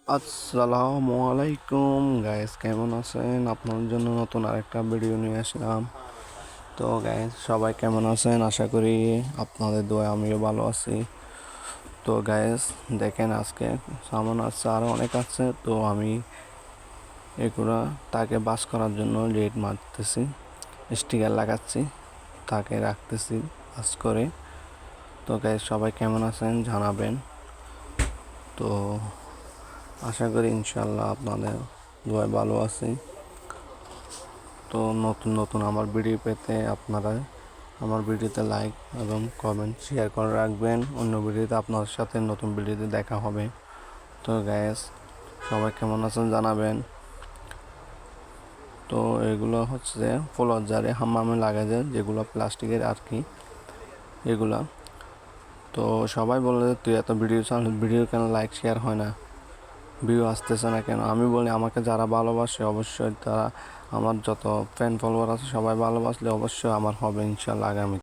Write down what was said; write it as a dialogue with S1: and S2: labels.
S1: আসসালামু আলাইকুম গাইস, কেমন আছেন? আপনার জন্য নতুন আরেকটা ভিডিও নিয়ে আসলাম। তো গাইস, সবাই কেমন আছেন? আশা করি আপনাদের দোয়া আমিও ভালো আছি। তো গাইস, দেখেন আজকে সামান আছে, আরও অনেক আছে। তো আমি এগুলা তাকে বাস করার জন্য লেট মারতেছি, স্টিকার লাগাচ্ছি, তাকে রাখতেছি বাস করে। তো গাইস, সবাই কেমন আছেন জানাবেন। তো আশা করি ইনশাল্লাহ আপনাদের দোয়ায় ভালো আছি। তো নতুন নতুন আমার ভিডিও পেতে আপনারা আমার ভিডিওতে লাইক এবং কমেন্ট শেয়ার করে রাখবেন। অন্য ভিডিওতে আপনার সাথে নতুন ভিডিওতে দেখা হবে। তো গ্যাস, সবাই কেমন আছেন জানাবেন। তো এগুলো হচ্ছে ফ্লোর জারে হাম্মামে লাগে যেগুলো প্লাস্টিকের আর কি, এগুলা। তো সবাই বলে তুই এত ভিডিও কেন লাইক শেয়ার হয় না, ভিউ আসতেছে না কেন? আমি বলি আমাকে যারা ভালোবাসে অবশ্যই তারা, আমার যত ফ্যান ফলোয়ার আছে সবাই ভালোবাসলে অবশ্যই আমার হবে ইনশাল্লাহ আগামী।